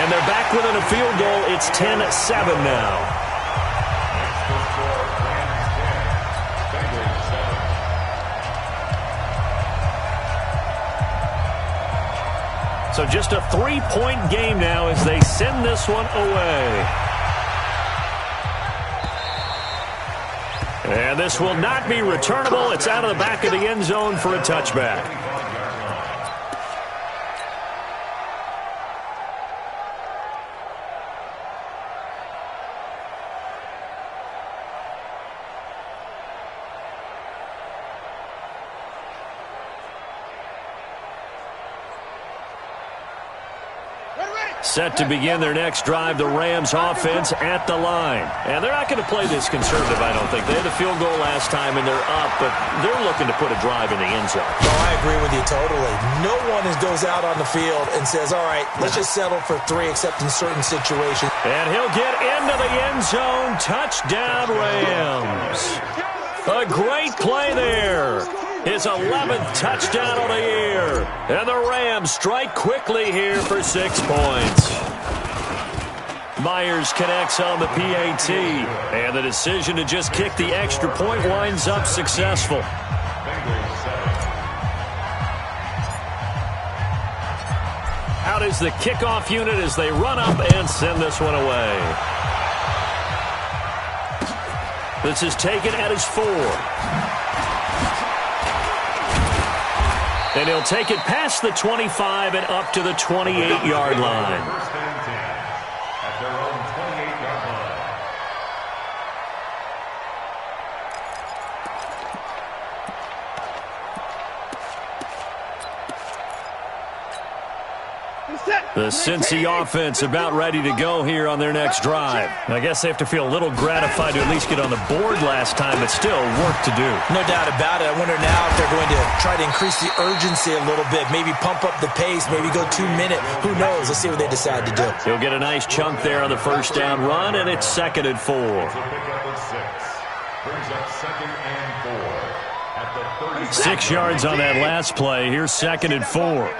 And they're back within a field goal. It's 10-7 now. So just a 3-point game now as they send this one away. And this will not be returnable. It's out of the back of the end zone for a touchback. Set to begin their next drive, the Rams offense at the line. And they're not going to play this conservative, I don't think. They had a field goal last time, and they're up, but they're looking to put a drive in the end zone. Oh, I agree with you totally. No one goes out on the field and says, all right, let's just settle for 3, except in certain situations. And he'll get into the end zone. Touchdown, Rams. A great play there. His 11th touchdown of the year. And the Rams strike quickly here for 6 points. Myers connects on the PAT. And the decision to just kick the extra point winds up successful. Out is the kickoff unit as they run up and send this one away. This is taken at his 4. And he'll take it past the 25 and up to the 28-yard line. The Cincy offense about ready to go here on their next drive. I guess they have to feel a little gratified to at least get on the board last time, but still work to do. No doubt about it. I wonder now if they're going to try to increase the urgency a little bit, maybe pump up the pace, maybe go 2-minute. Who knows? Let's see what they decide to do. He'll get a nice chunk there on the first down run, and it's 2nd and 4. Brings up 2nd and 4 at the 6 yards on that last play. Here's 2nd and 4.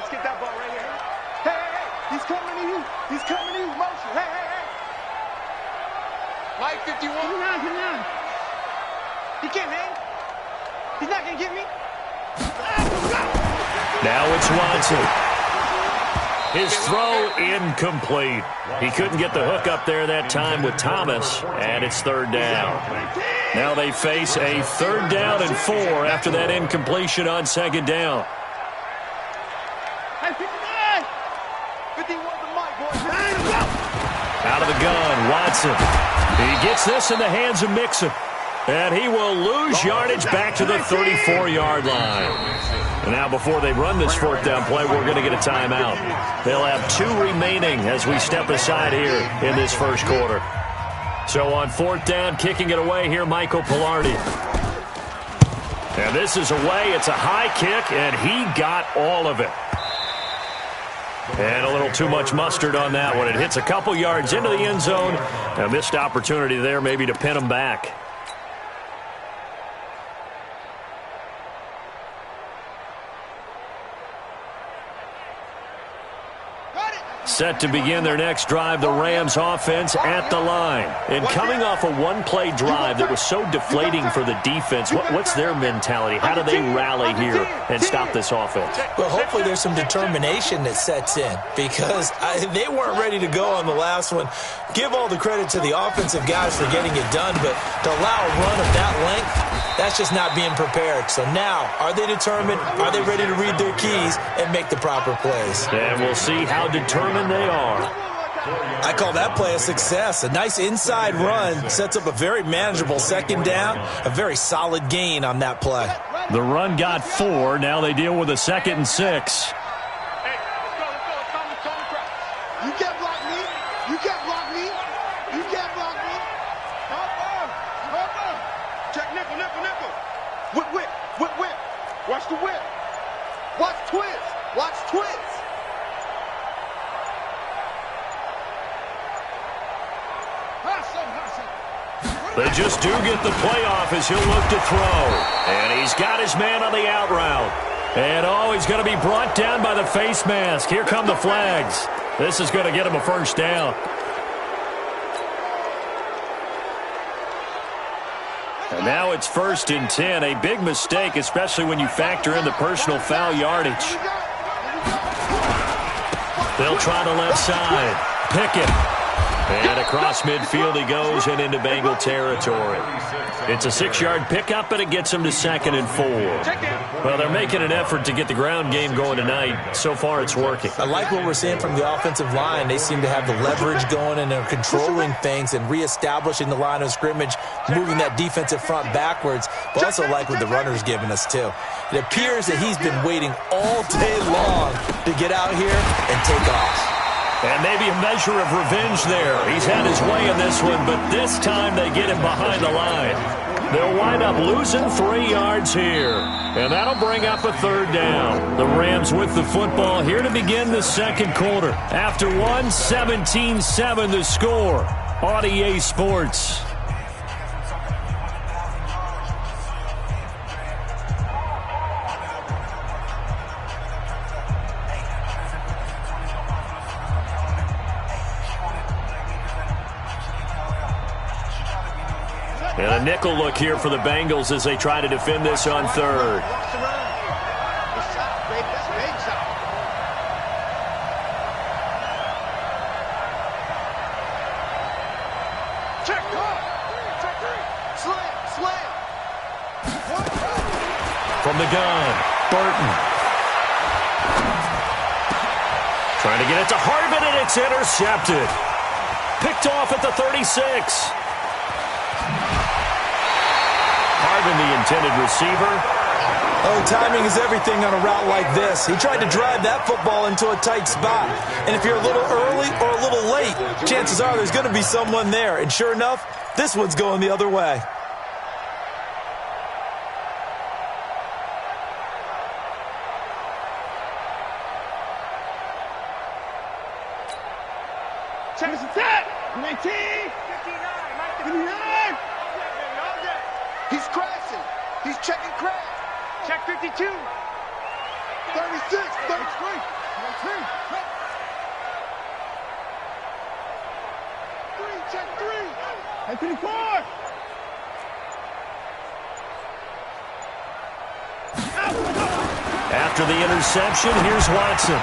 He's coming to you. He's coming to you. Motion. Hey, hey, hey. Mike 51. Come on. He can't hang. He's not going to get me. Now it's Watson. His throw incomplete. He couldn't get the hook up there that time with Thomas, and it's 3rd down. Now they face a 3rd down and 4 after that incompletion on 2nd down. Out of the gun, Watson. He gets this in the hands of Mixon. And he will lose yardage back to the 34-yard line. And now before they run this 4th down play, we're going to get a timeout. They'll have 2 remaining as we step aside here in this first quarter. So on 4th down, kicking it away here, Michael Pilardi. And this is away. It's a high kick, and he got all of it. And a little too much mustard on that one. It hits a couple yards into the end zone. A missed opportunity there maybe to pin them back. Set to begin their next drive, the Rams offense at the line. And coming off a one-play drive that was so deflating for the defense, what's their mentality? How do they rally here and stop this offense? Well, hopefully there's some determination that sets in because they weren't ready to go on the last one. Give all the credit to the offensive guys for getting it done, but to allow a run of that length, that's just not being prepared. So now, are they determined? Are they ready to read their keys and make the proper plays? And we'll see how determined they are. I call that play a success. A nice inside run sets up a very manageable 2nd down, a very solid gain on that play. The run got 4. Now they deal with a 2nd and 6. You can't block me. You can't block me. You can't block me. Check nickel. Whip. Watch the whip. Watch twist. They just do get the playoff as he'll look to throw. And he's got his man on the out route. And, he's going to be brought down by the face mask. Here come the flags. This is going to get him a first down. And now it's 1st and 10. A big mistake, especially when you factor in the personal foul yardage. They'll try the left side. Pickett. And across midfield he goes and into Bengal territory. It's a 6-yard pickup, and it gets him to 2nd and 4. Well, they're making an effort to get the ground game going tonight. So far, it's working. I like what we're seeing from the offensive line. They seem to have the leverage going, and they're controlling things and reestablishing the line of scrimmage, moving that defensive front backwards. But also like what the runner's giving us, too. It appears that he's been waiting all day long to get out here and take off. And maybe a measure of revenge there. He's had his way in this one, but this time they get him behind the line. They'll wind up losing 3 yards here. And that'll bring up a 3rd down. The Rams with the football here to begin the 2nd quarter. After 1, 17-7 the score on EA Sports. And a nickel look here for the Bengals as they try to defend this on 3rd. From the gun, Burton. Trying to get it to Harbin, and it's intercepted. Picked off at the 36. Harbin, the intended receiver. Oh, timing is everything on a route like this. He tried to drive that football into a tight spot. And if you're a little early or a little late, chances are there's going to be someone there. And sure enough, this one's going the other way. Check this out. 19. 59. 59. He's crashing. He's checking crash. Check 52. 36. 33. 3. Check 3. 54. After the interception, here's Watson.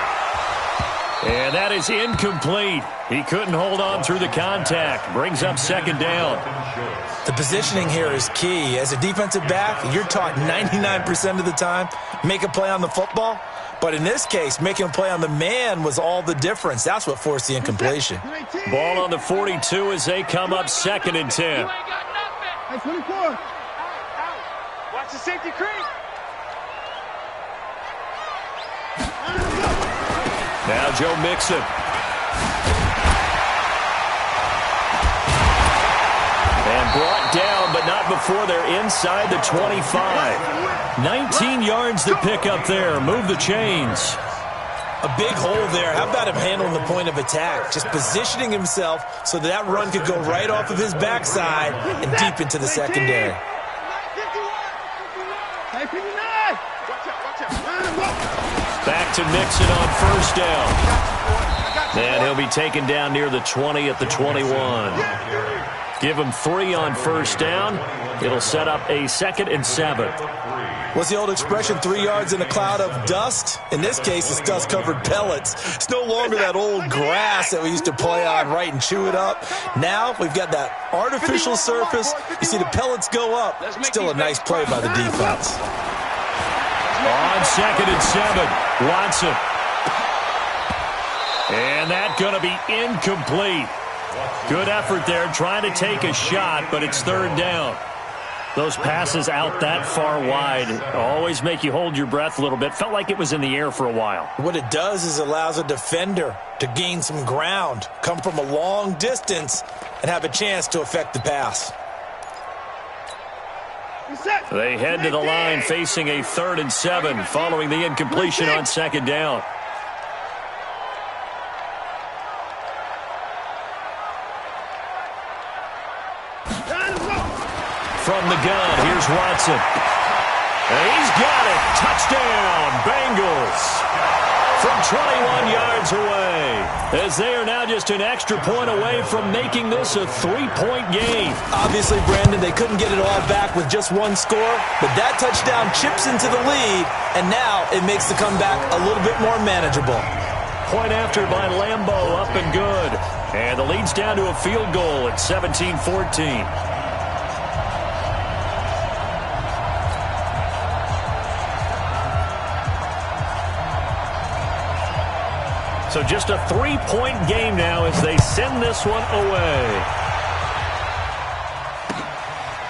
And that is incomplete. He couldn't hold on through the contact. Brings up 2nd down. The positioning here is key. As a defensive back, you're taught 99% of the time, make a play on the football. But in this case, making a play on the man was all the difference. That's what forced the incompletion. Ball on the 42 as they come up 2nd and 10. 24. Watch the safety creep. Now Joe Mixon. And brought down, but not before they're inside the 25. 19 yards to pick up there. Move the chains. A big hole there. How about him handling the point of attack? Just positioning himself so that run could go right off of his backside and deep into the secondary. Back to Mixon on 1st down. And he'll be taken down near the 20 at the 21. Give him 3 on 1st down. It'll set up a 2nd and 7. What's the old expression, 3 yards in a cloud of dust? In this case, it's dust-covered pellets. It's no longer that old grass that we used to play on, right, and chew it up. Now we've got that artificial surface. You see the pellets go up. Still a nice play by the defense. On 2nd and 7, Watson. And that's going to be incomplete. Good effort there, trying to take a shot, but it's 3rd down. Those passes out that far wide always make you hold your breath a little bit. Felt like it was in the air for a while. What it does is allows a defender to gain some ground, come from a long distance, and have a chance to affect the pass. They head to the line facing a 3rd and 7 following the incompletion on 2nd down. From the gun, here's Watson. And he's got it. Touchdown, Bengals. from 21 yards away, as they are now just an extra point away from making this a 3-point game. Obviously, Brandon, they couldn't get it all back with just one score, but that touchdown chips into the lead, and now it makes the comeback a little bit more manageable. Point after by Lambeau, up and good. And the lead's down to a field goal at 17-14. So just a 3-point game now as they send this one away.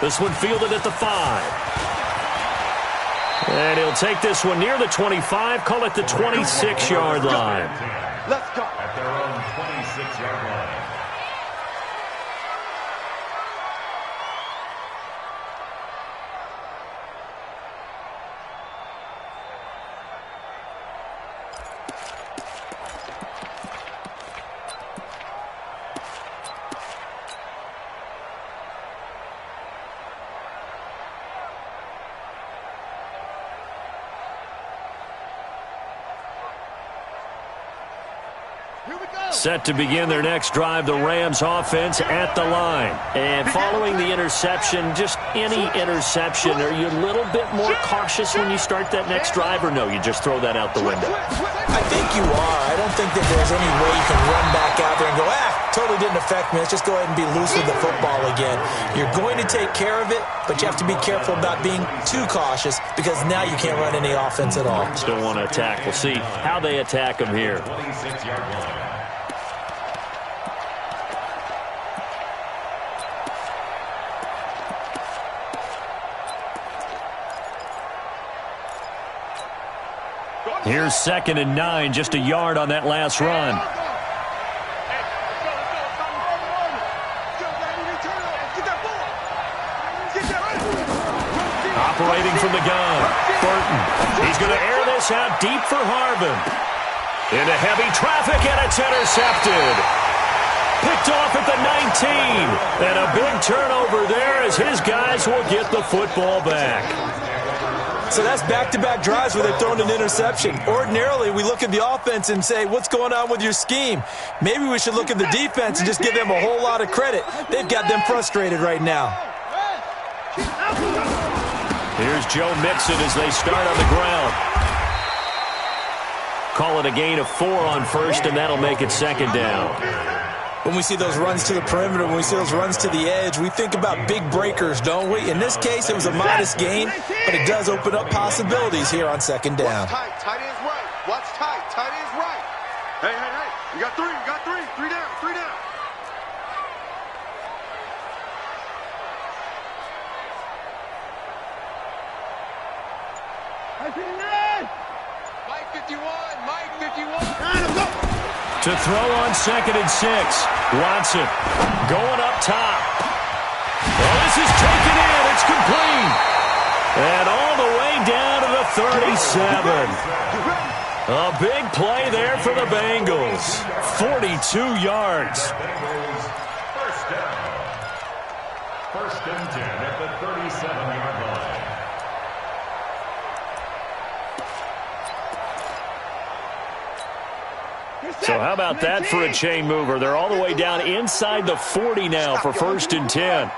This one fielded at the 5. And he'll take this one near the 25, call it the 26-yard line. Let's go. At their own 26-yard line. Set to begin their next drive, the Rams offense at the line. And following the interception, just any interception, are you a little bit more cautious when you start that next drive, or no, you just throw that out the window? I think you are. I don't think that there's any way you can run back out there and go, totally didn't affect me. Let's just go ahead and be loose with the football again. You're going to take care of it, but you have to be careful about being too cautious because now you can't run any offense at all. Still want to attack. We'll see how they attack them here. 26-yard line. Here's 2nd and 9, just a yard on that last run. Operating from the gun, Burton. He's going to air this out deep for Harvin. Into heavy traffic, and it's intercepted. Picked off at the 19. And a big turnover there as his guys will get the football back. So that's back-to-back drives where they've thrown an interception. Ordinarily, we look at the offense and say, what's going on with your scheme? Maybe we should look at the defense and just give them a whole lot of credit. They've got them frustrated right now. Here's Joe Mixon as they start on the ground. Call it a gain of 4 on first, and that'll make it 2nd down. When we see those runs to the perimeter, when we see those runs to the edge, we think about big breakers, don't we? In this case, it was a modest gain, but it does open up possibilities here on 2nd down. Watch tight, tight ends right. Watch tight, tight ends right. Hey. You got 3, you got 3. 3 down, 3 down. Mike 51, Mike 51. To throw on 2nd and 6. Watson going up top. Well, this is taken in. It's complete. And all the way down to the 37. A big play there for the Bengals. 42 yards. First down. 1st and 10 at the 37-yard line. So how about that for a chain mover? They're all the way down inside the 40 now for 1st and 10.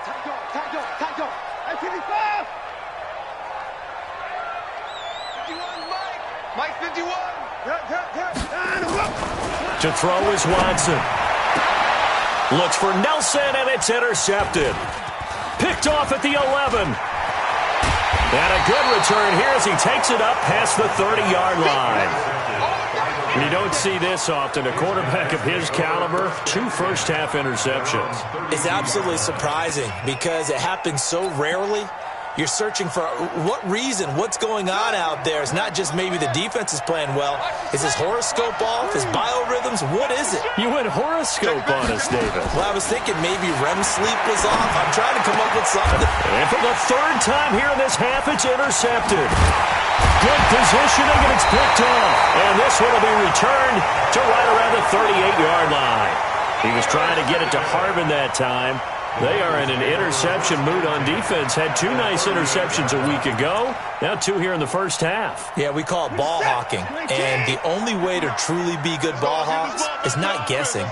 Mike 51. To throw is Watson. Looks for Nelson, and it's intercepted. Picked off at the 11. And a good return here as he takes it up past the 30-yard line. You don't see this often. A quarterback of his caliber, 2 first-half interceptions. It's absolutely surprising because it happens so rarely. You're searching for what reason, what's going on out there. It's not just maybe the defense is playing well. Is his horoscope off? His biorhythms? What is it? You went horoscope on us, David. Well, I was thinking maybe REM sleep was off. I'm trying to come up with something. And for the 3rd time here in this half, it's intercepted. Good positioning, and it's picked off. And this one will be returned to right around the 38-yard line. He was trying to get it to Harvin that time. They are in an interception mood on defense. Had 2 nice interceptions a week ago. Now 2 here in the first half. Yeah, we call it ball hawking. And the only way to truly be good ball hawks is not guessing.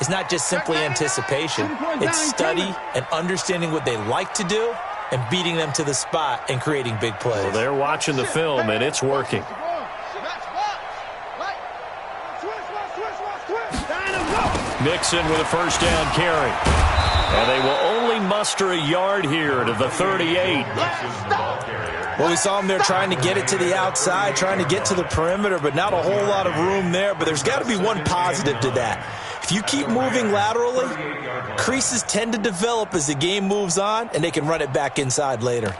It's not just simply anticipation. It's study and understanding what they like to do and beating them to the spot and creating big plays. Well, they're watching the film, and it's working. Mixon with a first down carry. And they will only muster a yard here to the 38. Well, we saw them there trying to get it to the outside, trying to get to the perimeter, but not a whole lot of room there. But there's got to be one positive to that. If you keep moving laterally, creases tend to develop as the game moves on, and they can run it back inside later.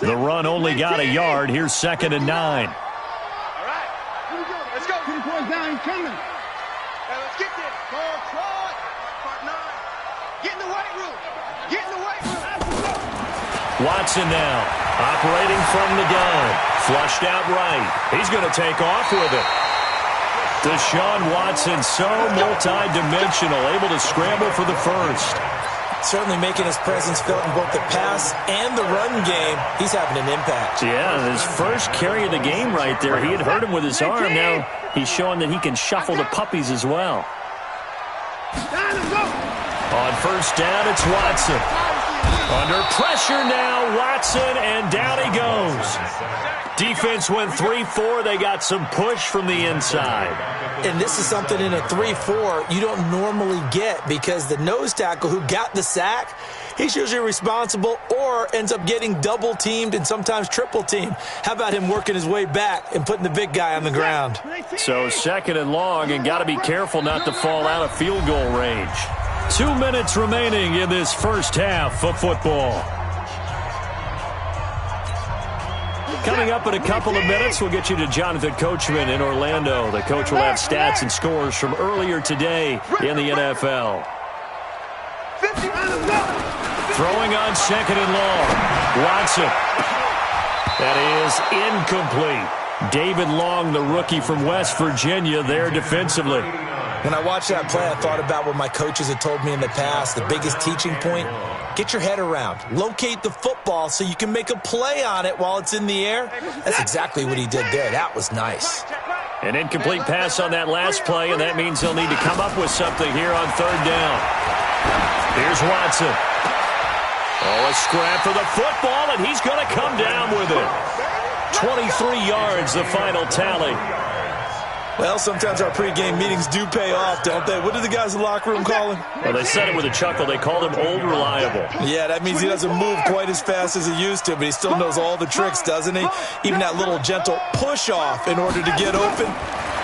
The run only got a yard. Here's 2nd and 9. All right, here we go. Let's go. 2 points down, he's coming. Hey, let's get this. Get in the weight room. Get in the weight room. Watson now, operating from the gun. Flushed out right. He's going to take off with it. Deshaun Watson, so multi-dimensional, able to scramble for the first. Certainly making his presence felt in both the pass and the run game. He's having an impact. Yeah, his first carry of the game right there. He had hurt him with his arm. Now he's showing that he can shuffle the puppies as well. On first down, it's Watson. Under pressure now, Watson, and down he goes. Defense went 3-4. They got some push from the inside. And this is something in a 3-4 you don't normally get because the nose tackle who got the sack, he's usually responsible or ends up getting double-teamed and sometimes triple-teamed. How about him working his way back and putting the big guy on the ground? So 2nd and long, and got to be careful not to fall out of field goal range. 2 minutes remaining in this first half of football. Coming up in a couple of minutes, we'll get you to Jonathan Coachman in Orlando. The coach will have stats and scores from earlier today in the NFL. Throwing on 2nd and long. Watson. That is incomplete. David Long, the rookie from West Virginia, there defensively. When I watched that play, I thought about what my coaches had told me in the past. The biggest teaching point, get your head around. Locate the football so you can make a play on it while it's in the air. That's exactly what he did there. That was nice. An incomplete pass on that last play, and that means they'll need to come up with something here on 3rd down. Here's Watson. Oh, a scrap for the football, and he's going to come down with it. 23 yards, the final tally. Well, sometimes our pregame meetings do pay off, don't they? What do the guys in the locker room call him? Well, they said it with a chuckle. They called him Old Reliable. Yeah, that means he doesn't move quite as fast as he used to, but he still knows all the tricks, doesn't he? Even that little gentle push-off in order to get open,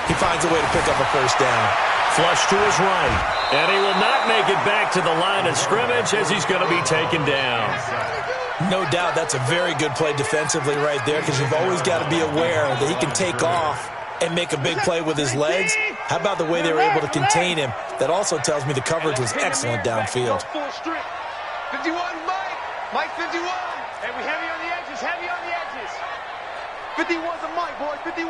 he finds a way to pick up a first down. Flush to his right, and he will not make it back to the line of scrimmage as he's going to be taken down. No doubt that's a very good play defensively right there because you've always got to be aware that he can take off and make a big play with his legs. How about the way they were able to contain him? That also tells me the coverage was excellent downfield. 51, Mike. Mike 51. And we heavy on the edges, heavy on the edges. 51's a Mike, boy, 51.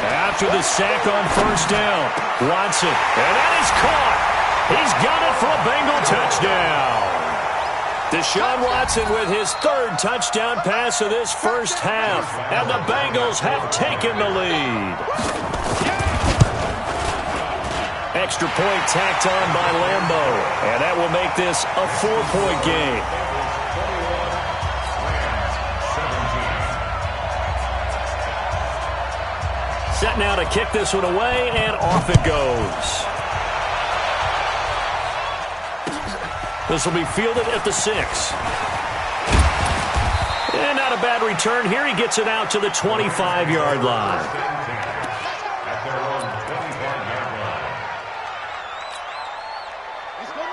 After the sack on first down, Watson, and that is caught. He's got it for a Bengal touchdown. Deshaun Watson with his 3rd touchdown pass of this first half, and the Bengals have taken the lead. Extra point tacked on by Lambo, and that will make this a 4-point game. Set now to kick this one away, and off it goes. This will be fielded at the 6. And not a bad return here. He gets it out to the 25-yard line.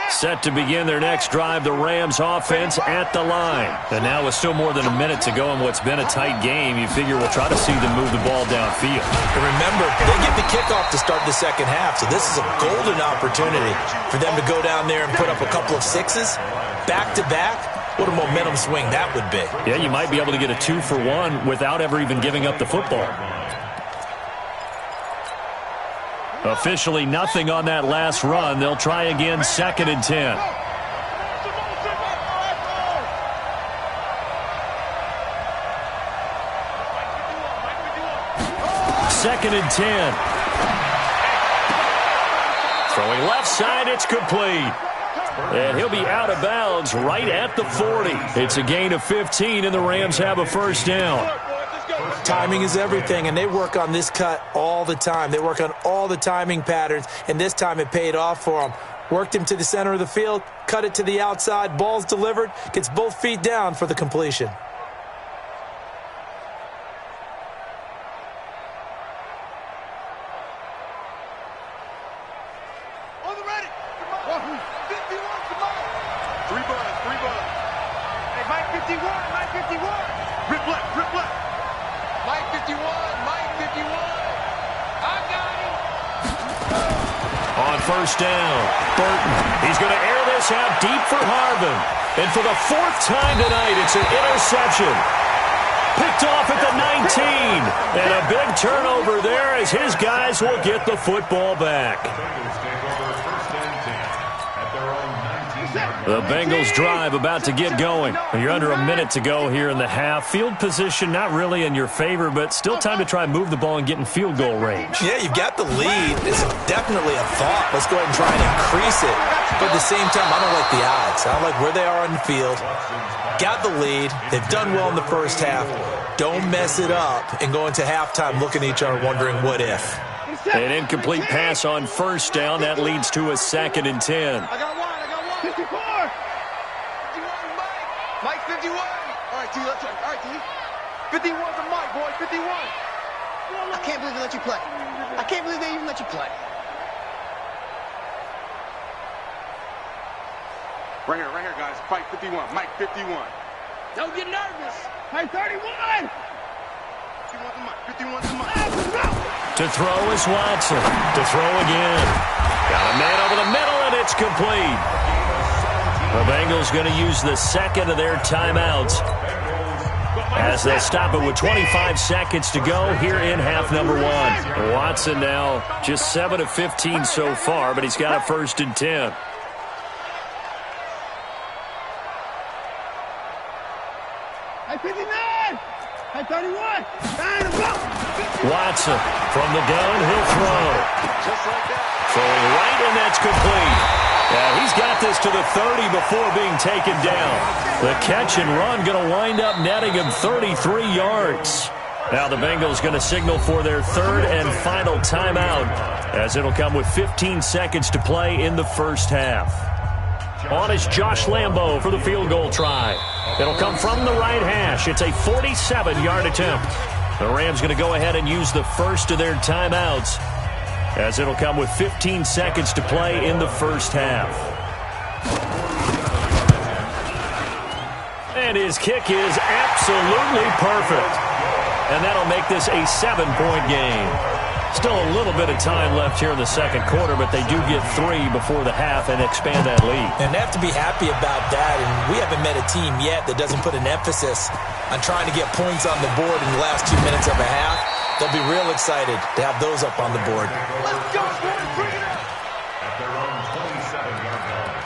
Set to begin their next drive, the Rams offense at the line. And now with still more than a minute to go in what's been a tight game, you figure we'll try to see them move the ball downfield. And remember, they get the kickoff to start the second half, so this is a golden opportunity for them to go down there and put up a couple of sixes, back-to-back. What a momentum swing that would be. Yeah, you might be able to get a 2-for-1 without ever even giving up the football. Officially nothing on that last run. They'll try again, 2nd and 10. Second and 10. Throwing left side, it's complete. And he'll be out of bounds right at the 40. It's a gain of 15, and the Rams have a first down. Timing is everything, and they work on this cut all the time. They work on all the timing patterns, and this time it paid off for them. Worked him to the center of the field, cut it to the outside, ball's delivered, gets both feet down for the completion. First down. Burton. He's going to air this out deep for Harvin. And for the 4th time tonight, it's an interception. Picked off at the 19. And a big turnover there as his guys will get the football back. The Bengals drive about to get going. You're under a minute to go here in the half. Field position not really in your favor, but still time to try and move the ball and get in field goal range. Yeah, you've got the lead. It's definitely a thought. Let's go ahead and try and increase it. But at the same time, I don't like the odds. I don't like where they are on the field. Got the lead. They've done well in the first half. Don't mess it up and go into halftime looking at each other wondering what if. An incomplete pass on first down. That leads to a 2nd and 10. 54! 51, Mike 51! All right, T, let's try. All right, T. 51's a Mike, boy, 51! I can't believe they let you play. I can't believe they even let you play. Right here, guys. Fight 51. Mike 51. Don't get nervous. Mike 31! 51's a Mike. 51's a Mike. To throw is Watson. To throw again. Got a man over the middle, and it's complete. The Bengals going to use the second of their timeouts as they'll stop it with 25 seconds to go here in half number 1. Watson now just 7 of 15 so far, but he's got a 1st and 10. Hey, 59! Hey, 31! Watson from the gun, he'll throw. Just like that. Throwing right, and that's complete. Yeah, he's got this to the 30 before being taken down. The catch and run going to wind up netting him 33 yards. Now the Bengals going to signal for their 3rd and final timeout as it'll come with 15 seconds to play in the first half. On is Josh Lambo for the field goal try. It'll come from the right hash. It's a 47-yard attempt. The Rams going to go ahead and use the first of their timeouts as it'll come with 15 seconds to play in the first half. And his kick is absolutely perfect. And that'll make this a 7-point game. Still a little bit of time left here in the second quarter, but they do get 3 before the half and expand that lead. And they have to be happy about that, and we haven't met a team yet that doesn't put an emphasis on trying to get points on the board in the last 2 minutes of a half. They'll be real excited to have those up on the board. Let's go, boys, bring it up! At their own 27-yard line.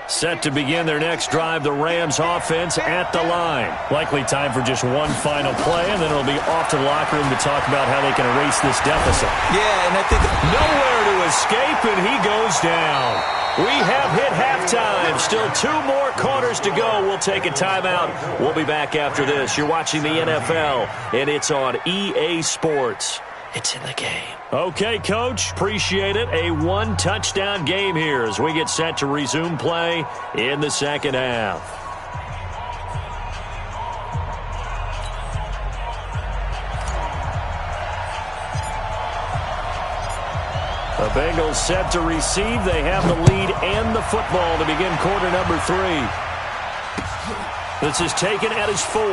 Set to begin their next drive, the Rams offense at the line. Likely time for just one final play, and then it'll be off to the locker room to talk about how they can erase this deficit. Yeah, and I think nowhere to escape, and he goes down. We have hit halftime. Still 2 more quarters to go. We'll take a timeout. We'll be back after this. You're watching the NFL, and it's on EA Sports. It's in the game. Okay, Coach. Appreciate it. A 1-touchdown game here as we get set to resume play in the second half. The Bengals set to receive. They have the lead and the football to begin quarter number 3. This is taken at his 4.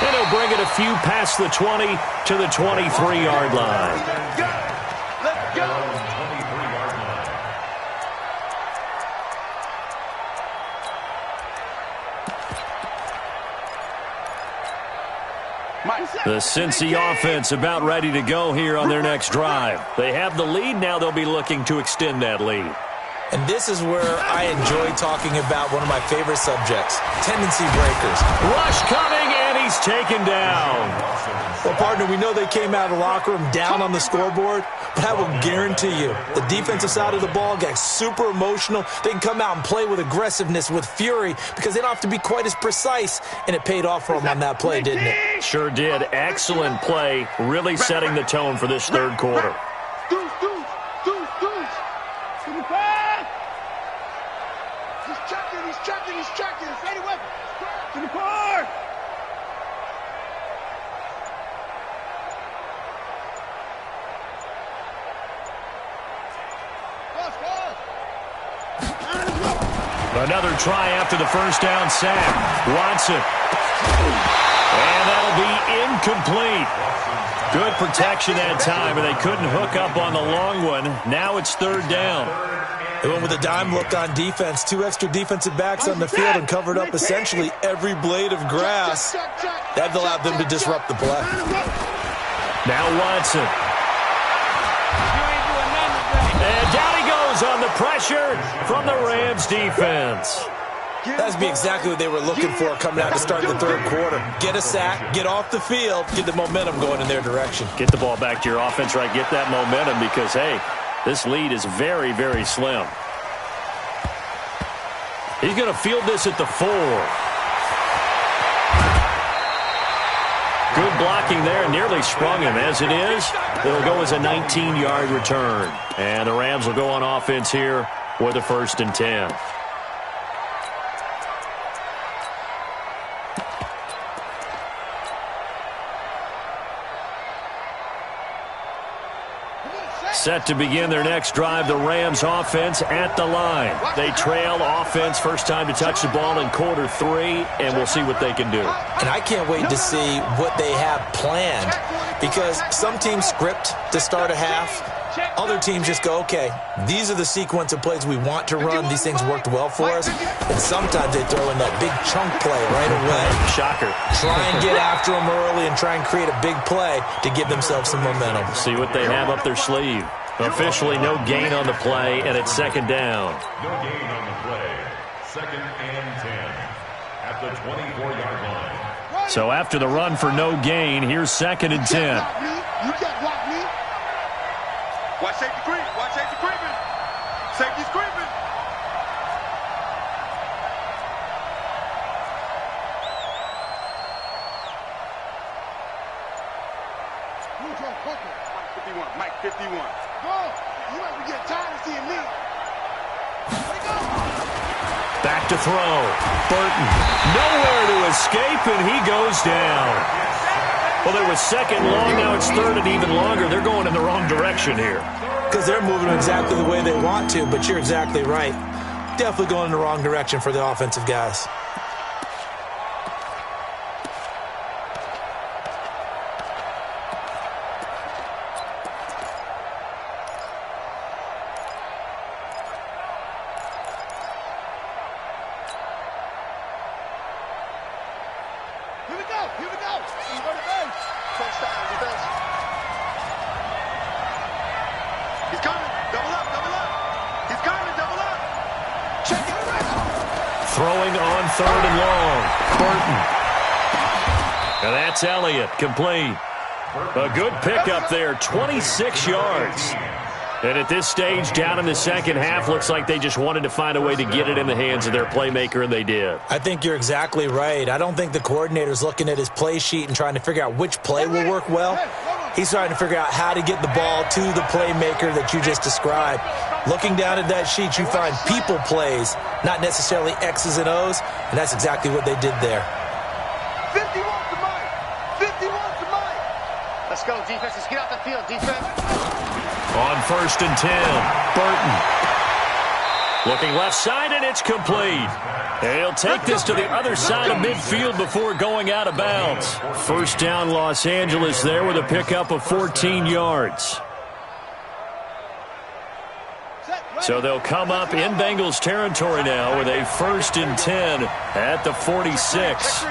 And he'll bring it a few past the 20 to the 23-yard line. Let's go. 23-yard line. The Cincy offense about ready to go here on their next drive. They have the lead. Now they'll be looking to extend that lead. And this is where I enjoy talking about one of my favorite subjects, tendency breakers. Rush coming, and he's taken down. Well, partner, we know they came out of the locker room down on the scoreboard, but I will guarantee you the defensive side of the ball got super emotional. They can come out and play with aggressiveness, with fury, because they don't have to be quite as precise, and it paid off for them on that play, didn't it? Sure did. Excellent play, really setting the tone for this third quarter. Deuce. To the pass. He's checking. Ready weapon. To the car. Another try after the first down sack. Watson. And that'll be incomplete. Good protection that time, and they couldn't hook up on the long one. Now it's third down. They went with a dime look on defense. 2 extra defensive backs on the field and covered up essentially every blade of grass. That allowed them to disrupt the play. Now Watson. And down he goes on the pressure from the Rams defense. That's be exactly what they were looking for coming out to start the third quarter. Get a sack, get off the field, get the momentum going in their direction. Get the ball back to your offense, right? Get that momentum because, hey, this lead is very, very slim. He's going to field this at the 4. Good blocking there, nearly sprung him. As it is, it'll go as a 19-yard return. And the Rams will go on offense here with a 1st and 10. Set to begin their next drive, the Rams offense at the line. They trail offense, first time to touch the ball in quarter 3, and we'll see what they can do. And I can't wait to see what they have planned, because some teams script to start a half. Other teams just go, okay, these are the sequence of plays we want to run. These things worked well for us. And sometimes they throw in that big chunk play right away. Shocker. Try and get after them early and try and create a big play to give themselves some momentum. See what they have up their sleeve. Officially no gain on the play, and it's 2nd down. No gain on the play. 2nd and 10 at the 24-yard line. So after the run for no gain, here's 2nd and 10. You can't block me. Watch safety creep. Watch safety creeping. Safety's creeping. Mike 51. Go. You might be getting tired of seeing me. Back to throw. Burton. Nowhere to escape, and he goes down. Well, there was 2nd long. Now it's 3rd and even longer. They're going in the wrong direction here. Because they're moving exactly the way they want to, but you're exactly right. Definitely going in the wrong direction for the offensive guys. Here we go. You go to base. Touchdown, defense. He's coming. Double up. He's coming. Double up. Check it out. Throwing on 3rd and long. Burton. And that's Elliott, complete. A good pickup there, 26 yards. And at this stage, down in the second half, looks like they just wanted to find a way to get it in the hands of their playmaker, and they did. I think you're exactly right. I don't think the coordinator's looking at his play sheet and trying to figure out which play will work well. He's trying to figure out how to get the ball to the playmaker that you just described. Looking down at that sheet, you find people plays, not necessarily X's and O's, and that's exactly what they did there. 51 to Mike. 51 to Mike. Let's go, defense. Let's get out the field, defense. On 1st and 10, Burton. Looking left side, and it's complete. And he'll take this to the other side of midfield before going out of bounds. First down, Los Angeles there with a pickup of 14 yards. So they'll come up in Bengals territory now with a 1st and 10 at the 46.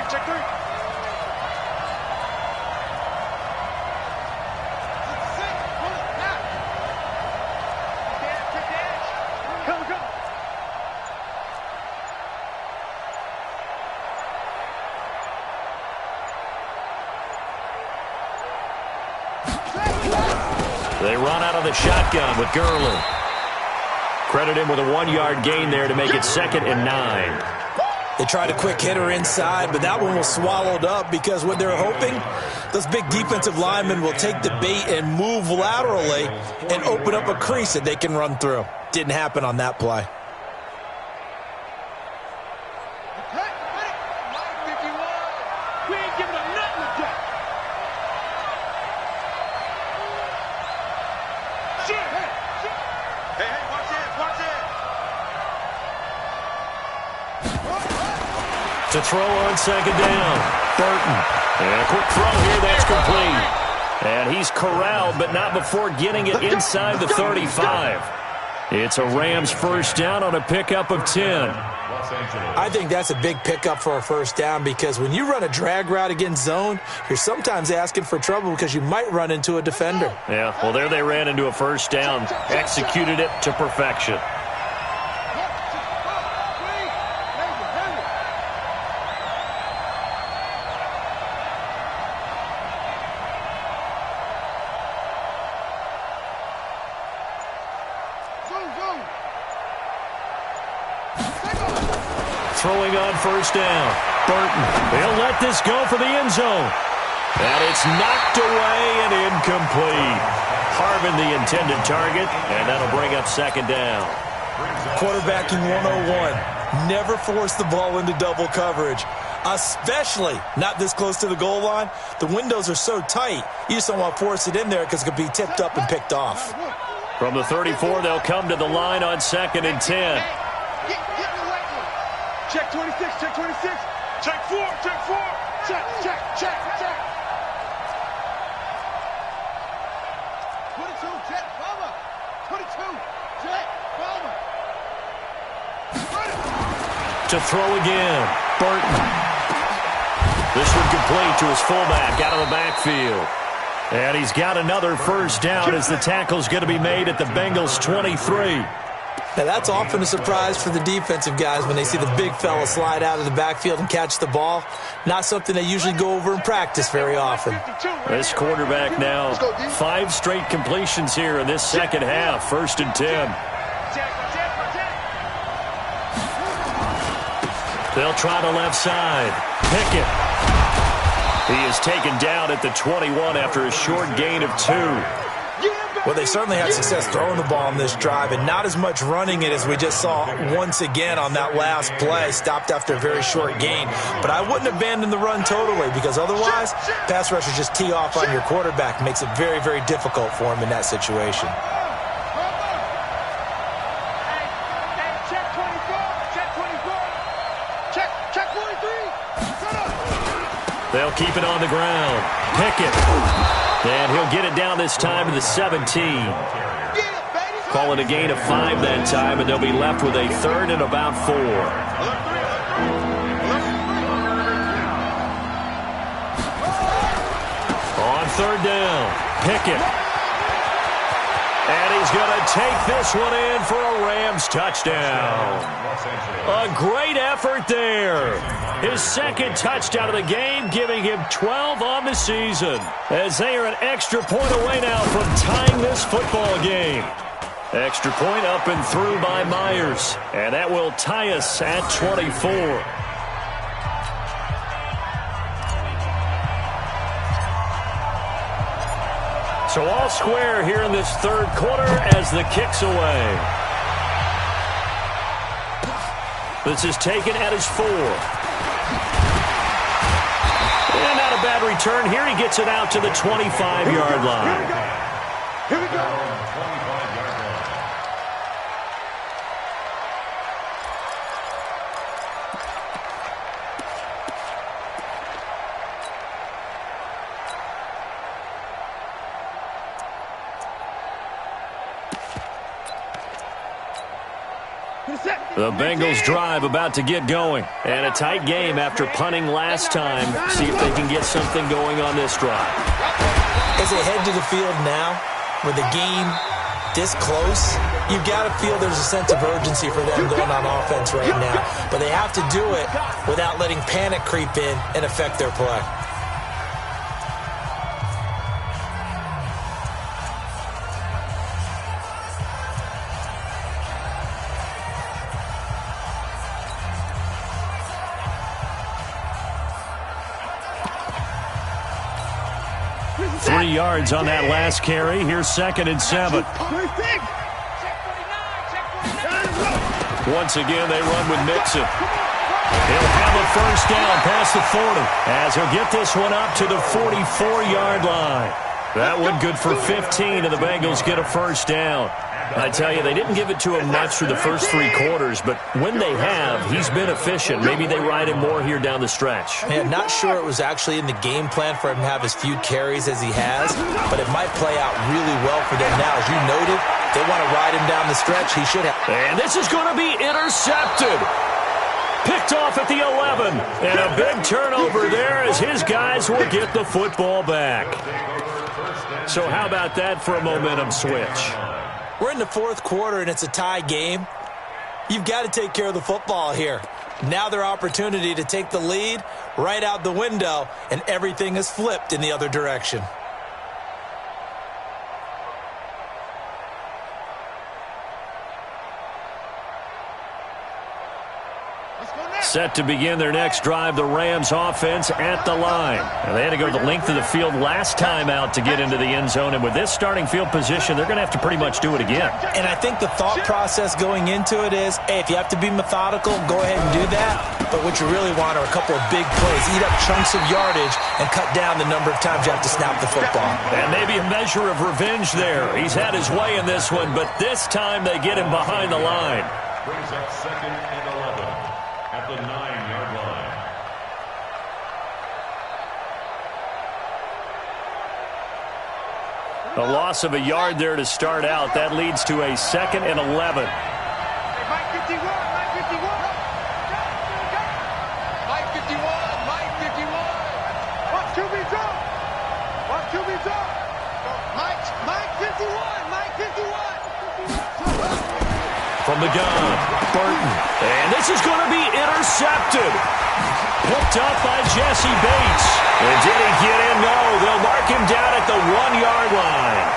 They run out of the shotgun with Gurley. Credit him with a 1-yard gain there to make it 2nd and 9. They tried a quick hitter inside, but that one was swallowed up because what they're hoping, those big defensive linemen will take the bait and move laterally and open up a crease that they can run through. Didn't happen on that play. To throw on 2nd down. Burton. And a quick throw here. That's complete. And he's corralled, but not before getting it inside the 35. It's a Rams 1st down on a pickup of 10. I think that's a big pickup for a 1st down because when you run a drag route against zone, you're sometimes asking for trouble because you might run into a defender. Yeah, well, there they ran into a 1st down. Executed it to perfection. Throwing on 1st down. Burton. He'll let this go for the end zone. And it's knocked away and incomplete. Harvin the intended target, and that'll bring up 2nd down. Quarterbacking 101. Never force the ball into double coverage, especially not this close to the goal line. The windows are so tight, you just don't want to force it in there because it could be tipped up and picked off. From the 34, they'll come to the line on 2nd and 10. Check 26, check 26. Check 4, check 4. Check, check, check, check. 22, check, Palmer. 22, check, Palmer. To throw again. Burton. This one complete to his fullback out of the backfield. And he's got another 1st down as the tackle's going to be made at the Bengals 23. Now, that's often a surprise for the defensive guys when they see the big fella slide out of the backfield and catch the ball. Not something they usually go over in practice very often. This quarterback now 5 straight completions here in this 2nd half. 1st and 10. They'll try the left side. Pickett. He is taken down at the 21 after a short gain of 2. Well, they certainly had success throwing the ball on this drive and not as much running it as we just saw once again on that last play. Stopped after a very short gain. But I wouldn't abandon the run totally because otherwise, pass rushers just tee off on your quarterback. Makes it very, very difficult for him in that situation. They'll keep it on the ground. Pickett. And he'll get it down this time to the 17. Call it a gain of 5 that time, and they'll be left with a 3rd and about 4. On 3rd down, Pickett. And he's going to take this one in for a Rams touchdown. A great effort there. His 2nd touchdown of the game, giving him 12 on the season. As they are an extra point away now from tying this football game. Extra point up and through by Myers. And that will tie us at 24. So all square here in this 3rd quarter as the kick's away. This is taken at his 4. And not a bad return here. He gets it out to the 25-yard line. Here we go. The Bengals drive about to get going. And a tight game after punting last time. See if they can get something going on this drive. As they head to the field now, with the game this close, you've got to feel there's a sense of urgency for them going on offense right now. But they have to do it without letting panic creep in and affect their play. Three yards on that last carry. Here's 2nd and 7. Once again, they run with Mixon. He'll have a first down past the 40 as he'll get this one up to the 44-yard line. That one good for 15, and the Bengals get a first down. I tell you, they didn't give it to him much through the first 3 quarters, but when they have, he's been efficient. Maybe they ride him more here down the stretch. Man, not sure it was actually in the game plan for him to have as few carries as he has, but it might play out really well for them now. As you noted, they want to ride him down the stretch. He should have. And this is going to be intercepted. Picked off at the 11. And a big turnover there as his guys will get the football back. So how about that for a momentum switch? We're in the 4th quarter, and it's a tie game. You've got to take care of the football here. Now their opportunity to take the lead right out the window, and everything is flipped in the other direction. Set to begin their next drive, the Rams offense at the line. And they had to go the length of the field last time out to get into the end zone. And with this starting field position, they're going to have to pretty much do it again. And I think the thought process going into it is, hey, if you have to be methodical, go ahead and do that. But what you really want are a couple of big plays. Eat up chunks of yardage and cut down the number of times you have to snap the football. And maybe a measure of revenge there. He's had his way in this one, but this time they get him behind the line. Brings up 2nd and 11 at the 9-yard line. A loss of a yard there to start out. That leads to a 2nd and 11. Mike 51, Mike 51. Mike 51, Mike 51. Watch to be done. Watch to be done. Mike 51, Mike 51. From the gun, Burton. And this is going to be intercepted. Picked up by Jesse Bates. And did he get in? No. They'll mark him down at the 1-yard line.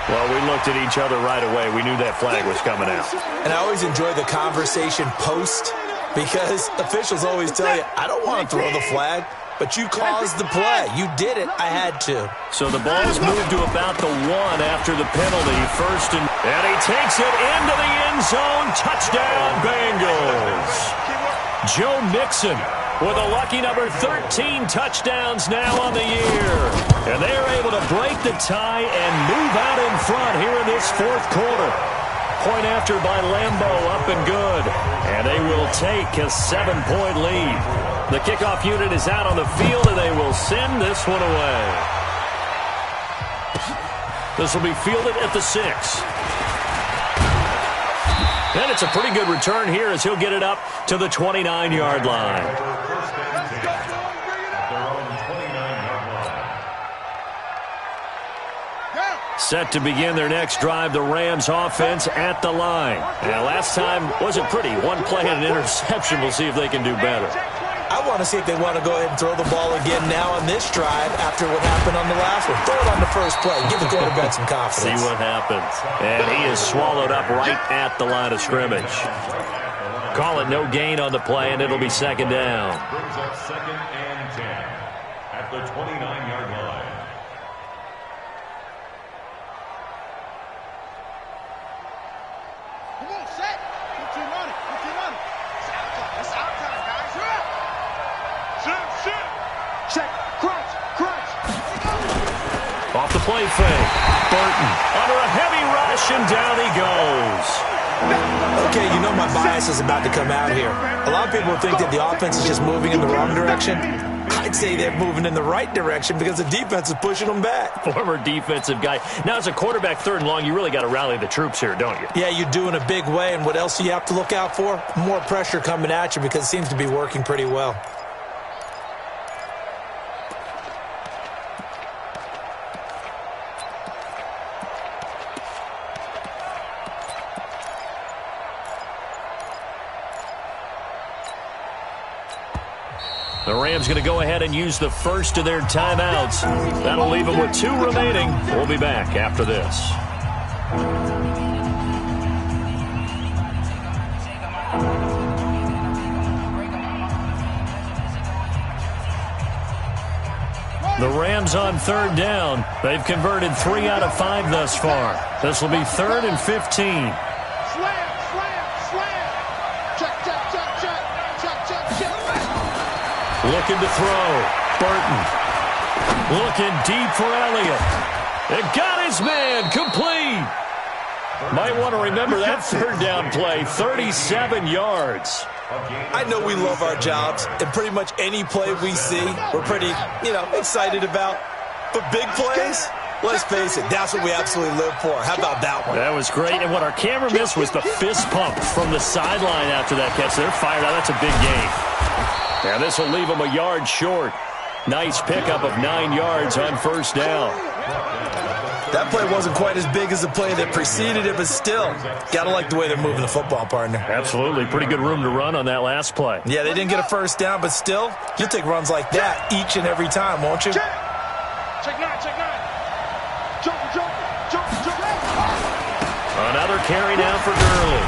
Well, we looked at each other right away. We knew that flag was coming out. And I always enjoy the conversation post because officials always tell you, I don't want to throw the flag. But you caused the play. You did it. I had to. So the ball's moved to about the 1 after the penalty. And he takes it into the end zone. Touchdown, Bengals. Joe Mixon with a lucky number 13 touchdowns now on the year. And they are able to break the tie and move out in front here in this 4th quarter. Point after by Lambeau, up and good. And they will take a 7-point lead. The kickoff unit is out on the field, and they will send this one away. This will be fielded at the 6. And it's a pretty good return here as he'll get it up to the 29-yard line. First and 10 at their own 29-yard line. Set to begin their next drive, the Rams offense at the line. And last time wasn't pretty. One play and an interception. We'll see if they can do better. I want to see if they want to go ahead and throw the ball again now on this drive after what happened on the last one. Throw it on the first play. Give the quarterback some confidence. See what happens. And he is swallowed up right at the line of scrimmage. Call it no gain on the play, and it'll be 2nd down. Brings up 2nd and 10 at the 29-yard line. Come on, set. Put your money. Put your money. It's our time, guys. Sit. Check. Crunch. Off the play fake. Burton under a heavy rush, and down he goes. Okay, you know my bias is about to come out here. A lot of people think that the offense is just moving in the wrong direction. I I'd say they're moving in the right direction because the defense is pushing them back. Former defensive guy. Now, as a quarterback, 3rd and long, you really got to rally the troops here, don't you? Yeah, you do in a big way, and what else do you have to look out for? More pressure coming at you because it seems to be working pretty well. The Rams going to go ahead and use the first of their timeouts. That'll leave them with 2 remaining. We'll be back after this. The Rams on 3rd down. They've converted 3 out of 5 thus far. This will be 3rd and 15. Looking to throw. Burton. Looking deep for Elliott. It got his man. Complete. Might want to remember that 3rd down play. 37 yards. I know we love our jobs, and pretty much any play we see, we're pretty, excited about. But big plays, let's face it, that's what we absolutely live for. How about that one? That was great. And what our camera missed was the fist pump from the sideline after that catch. They're fired out. That's a big gain. Now this will leave them a yard short. Nice pickup of 9 yards on 1st down. That play wasn't quite as big as the play that preceded it, but still, got to like the way they're moving the football, partner. Absolutely. Pretty good room to run on that last play. Yeah, they didn't get a 1st down, but still, you'll take runs like that each and every time, won't you? Check 9. Jump. Another carry now for Gurley.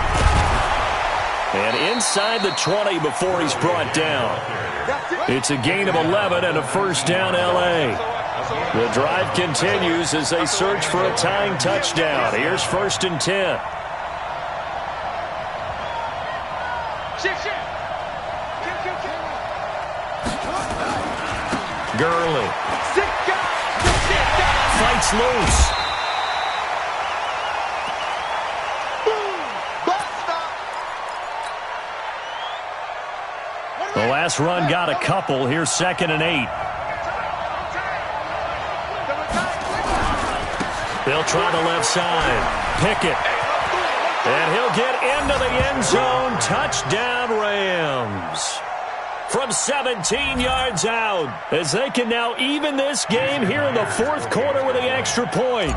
And inside the 20 before he's brought down. It's a gain of 11 and a 1st down L.A. The drive continues as they search for a tying touchdown. Here's 1st and 10. Gurley. Fights loose. The last run got a couple. Here's 2nd and 8. They'll try the left side. Pickett. And he'll get into the end zone. Touchdown, Rams. From 17 yards out, as they can now even this game here in the 4th quarter with the extra point.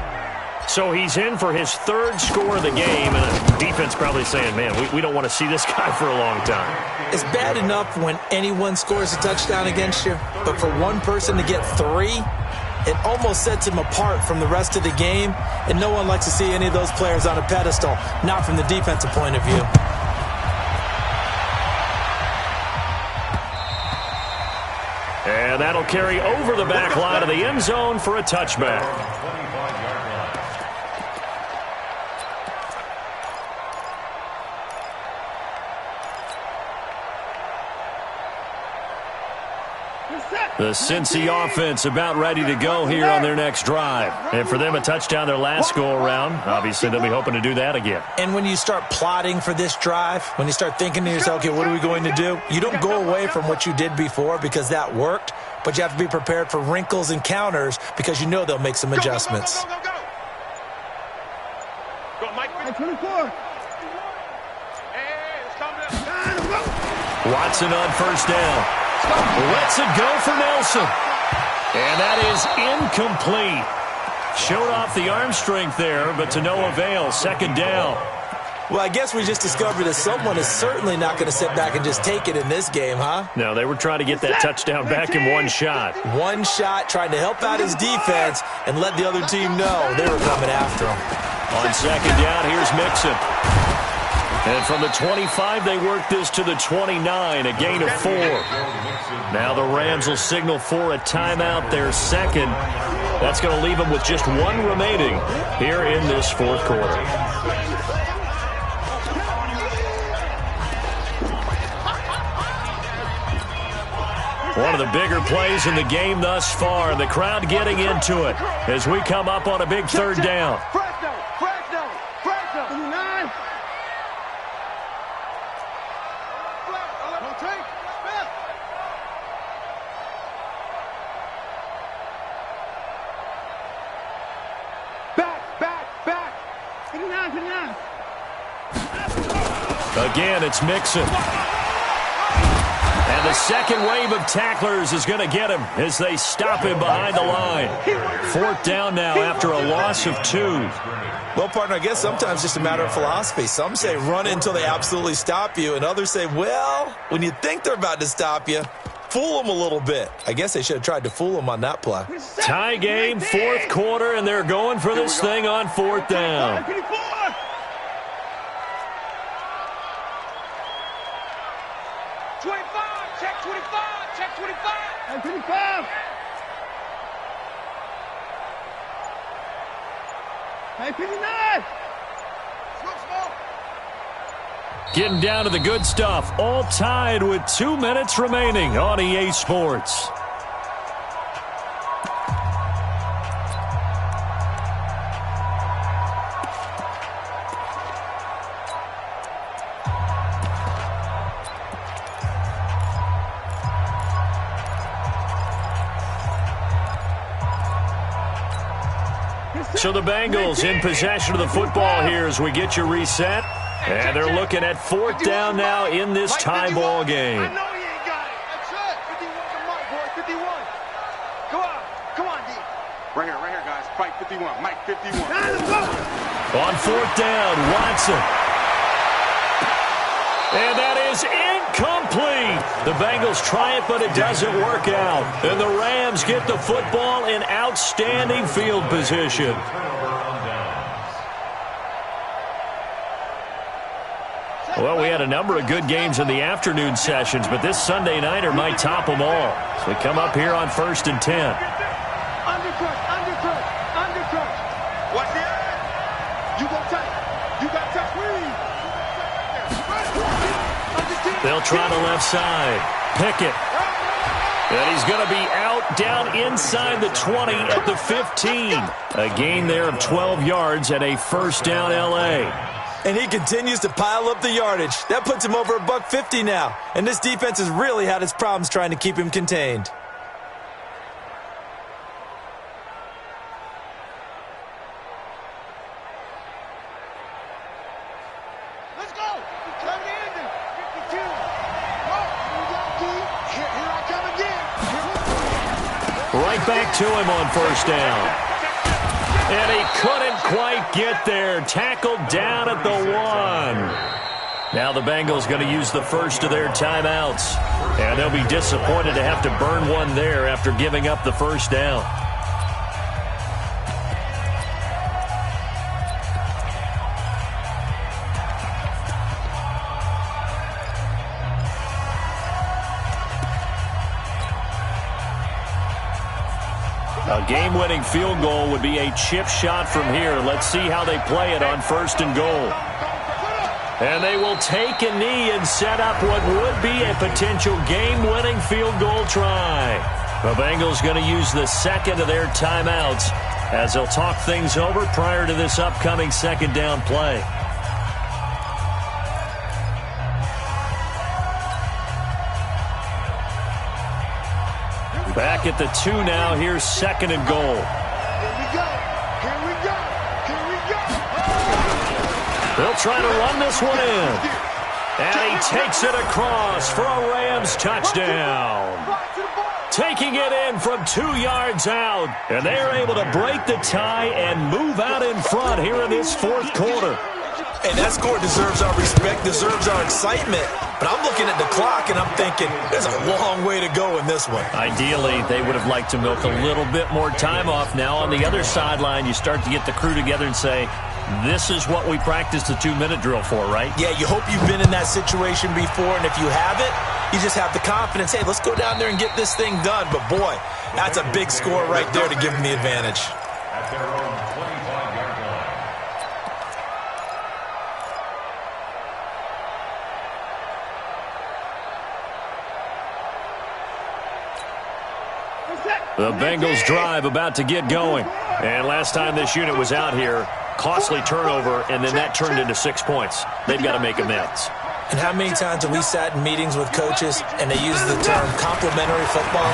So he's in for his 3rd score of the game, and the defense probably saying, man, we don't want to see this guy for a long time. It's bad enough when anyone scores a touchdown against you, but for one person to get 3, it almost sets him apart from the rest of the game, and no one likes to see any of those players on a pedestal, not from the defensive point of view. And that'll carry over the back line of the end zone for a touchback. The Cincy offense about ready to go here on their next drive. And for them, a touchdown their last go-around. Obviously, they'll be hoping to do that again. And when you start plotting for this drive, when you start thinking to yourself, okay, what are we going to do? You don't go away from what you did before because that worked, but you have to be prepared for wrinkles and counters because you know they'll make some adjustments. Go, Mike. 24. Hey, it's coming up. Watson on 1st down. Lets it go for Nelson. And that is incomplete. Showed off the arm strength there, but to no avail. 2nd down. Well, I guess we just discovered that someone is certainly not going to sit back and just take it in this game, huh? No, they were trying to get that touchdown back in one shot. One shot, trying to help out his defense and let the other team know they were coming after him. On 2nd down, here's Mixon. And from the 25, they work this to the 29, a gain of 4. Now the Rams will signal for a timeout, their 2nd. That's going to leave them with just 1 remaining here in this 4th quarter. One of the bigger plays in the game thus far, and the crowd getting into it as we come up on a big 3rd down. Again, it's Mixon. And the second wave of tacklers is going to get him as they stop him behind the line. 4th down now after a loss of 2. Well, partner, I guess sometimes it's just a matter of philosophy. Some say run until they absolutely stop you, and others say, well, when you think they're about to stop you, fool them a little bit. I guess they should have tried to fool them on that play. Tie game, 4th quarter, and they're going for this thing on 4th down. 25, check 25, check 25. 25. Hey, 59. Getting down to the good stuff. All tied with 2 minutes remaining on EA Sports. So the Bengals in possession of the football here as we get you reset. And they're looking at 4th down now in this tie ball game. I know you ain't got it. That's it. 51 to Mike, boy. 51. Come on, D. Right here, guys. Fight 51. Mike 51. Let's go. On 4th down, Watson. And that is incomplete. The Bengals try it, but it doesn't work out. And the Rams get the football in outstanding field position. Well, we had a number of good games in the afternoon sessions, but this Sunday nighter might top them all. So we come up here on 1st and 10. Undercut. Watch the edge. You go tight. You got tight. They'll try the left side. Pickett. And he's going to be out down inside the 20 at the 15. A gain there of 12 yards and a 1st down L.A. And he continues to pile up the yardage. That puts him over $150 now. And this defense has really had its problems trying to keep him contained. Let's go. Turn the ending. 52. Oh, here I come again. Right back to him on 1st down. And he couldn't quite get there. Tackled down at the 1. Now the Bengals going to use the first of their timeouts. And they'll be disappointed to have to burn one there after giving up the 1st down. A game-winning field goal would be a chip shot from here. Let's see how they play it on 1st and goal. And they will take a knee and set up what would be a potential game-winning field goal try. The Bengals going to use the second of their timeouts as they'll talk things over prior to this upcoming 2nd down play. Back at the 2 now. Here's 2nd and goal. Here we go. They'll try to run this one in. And he takes it across for a Rams touchdown. Taking it in from 2 yards out. And they're able to break the tie and move out in front here in this 4th quarter. And that score deserves our respect, deserves our excitement. But I'm looking at the clock, and I'm thinking there's a long way to go in this one. Ideally, they would have liked to milk a little bit more time off. Now on the other sideline, you start to get the crew together and say, this is what we practiced the 2-minute drill for, right? Yeah, you hope you've been in that situation before, and if you haven't, you just have the confidence, hey, let's go down there and get this thing done. But, boy, that's a big score right there to give them the advantage. At their own 25-yard line. The Bengals drive about to get going. And last time this unit was out here, costly turnover, and then that turned into 6 points. They've got to make amends. And how many times have we sat in meetings with coaches and they use the term complementary football?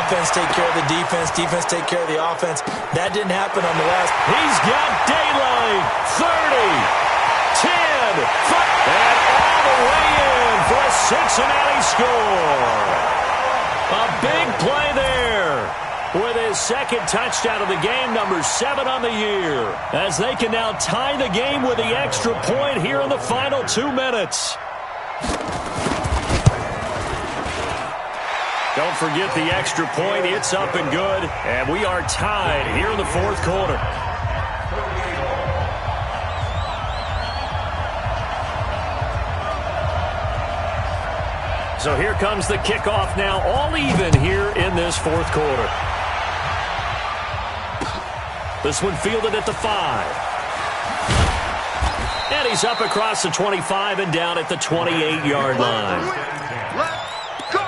Offense take care of the defense, defense take care of the offense. That didn't happen on the last. He's got daylight. 30, 10, 5, and all the way in for a Cincinnati score. A big play there with his second touchdown of the game, number 7 on the year, as they can now tie the game with the extra point here in the final 2 minutes. Don't forget the extra point. It's up and good, and we are tied here in the fourth quarter. So here comes the kickoff now, all even here in this fourth quarter. This one fielded at the 5. And he's up across the 25 and down at the 28-yard line. Let's go.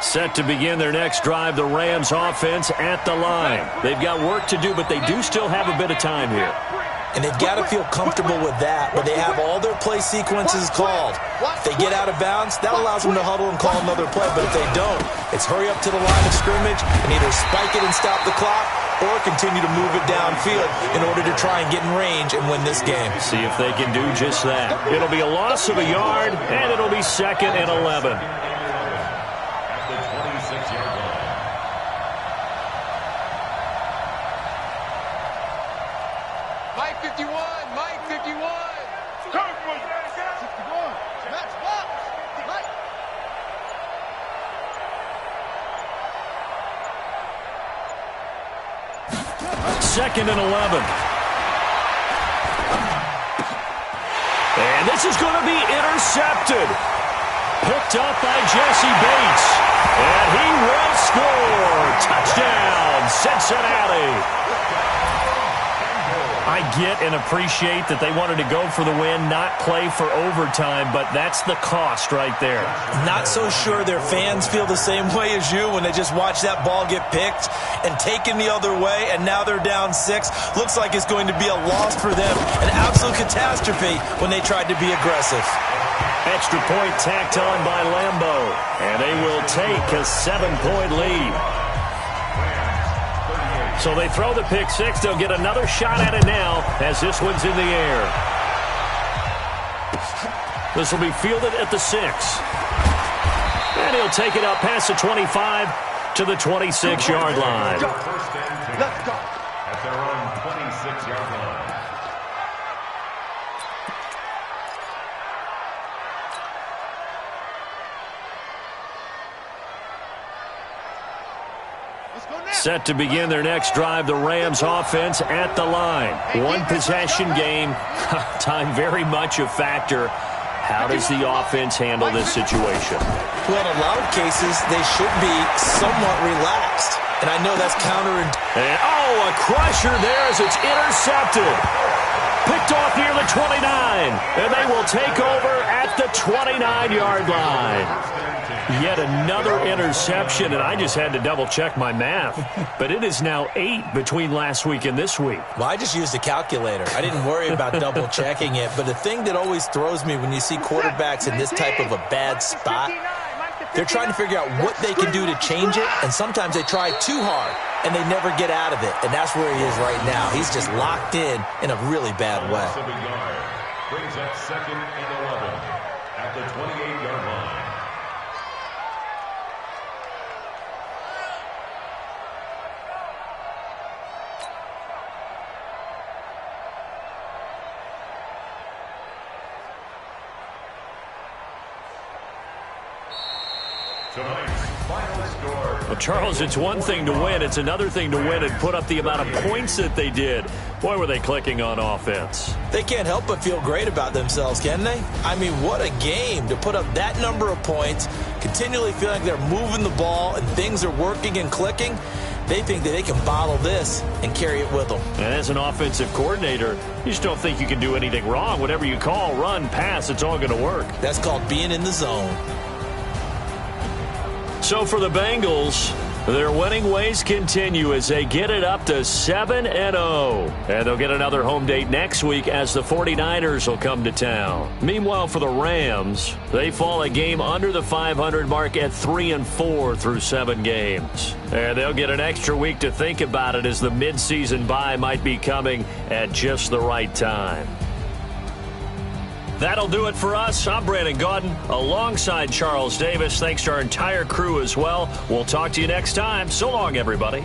Set to begin their next drive, the Rams offense at the line. They've got work to do, but they do still have a bit of time here. And they've got to feel comfortable with that, but they have all their play sequences called. If they get out of bounds, that allows them to huddle and call another play. But if they don't, it's hurry up to the line of scrimmage and either spike it and stop the clock or continue to move it downfield in order to try and get in range and win this game. See if they can do just that. It'll be a loss of a yard, and it'll be 2nd and 11. At the 26-yard line. Mike 51, Mike 51. Coach, 61. Match box. Mike. Second and 11. And this is going to be intercepted. Picked up by Jesse Bates. And he will score. Touchdown, Cincinnati. I get and appreciate that they wanted to go for the win, not play for overtime, but that's the cost right there. Not so sure their fans feel the same way as you when they just watch that ball get picked and taken the other way, and now they're down 6. Looks like it's going to be a loss for them, an absolute catastrophe when they tried to be aggressive. Extra point tacked on by Lambeau, and they will take a 7-point lead. So they throw the pick 6. They'll get another shot at it now as this one's in the air. This will be fielded at the 6. And he'll take it up past the 25 to the 26-yard line. First and 10. Let's go. At their own 26-yard line. Set to begin their next drive, the Rams offense at the line. One possession game, time very much a factor. How does the offense handle this situation? Well, in a lot of cases, they should be somewhat relaxed. And I know that's And, a crusher there as it's intercepted. Picked off near the 29. And they will take over at the 29-yard line. Yet another interception, and I just had to double-check my math. But it is now 8 between last week and this week. Well, I just used a calculator. I didn't worry about double-checking it. But the thing that always throws me when you see quarterbacks in this type of a bad spot, they're trying to figure out what they can do to change it, and sometimes they try too hard, and they never get out of it. And that's where he is right now. He's just locked in a really bad way. Brings up 2nd and 11 at the 28-yard line. Well, Charles, it's one thing to win. It's another thing to win and put up the amount of points that they did. Boy, were they clicking on offense. They can't help but feel great about themselves, can they? I mean, what a game to put up that number of points, continually feeling like they're moving the ball and things are working and clicking. They think that they can bottle this and carry it with them. And as an offensive coordinator, you just don't think you can do anything wrong. Whatever you call, run, pass, it's all going to work. That's called being in the zone. So for the Bengals, Their winning ways continue as they get it up to 7-0. And they'll get another home date next week as the 49ers will come to town. Meanwhile, for the Rams, they fall a game under the 500 mark at 3-4 through 7 games. And they'll get an extra week to think about it as the midseason bye might be coming at just the right time. That'll do it for us. I'm Brandon Gaudin alongside Charles Davis. Thanks to our entire crew as well. We'll talk to you next time. So long, everybody.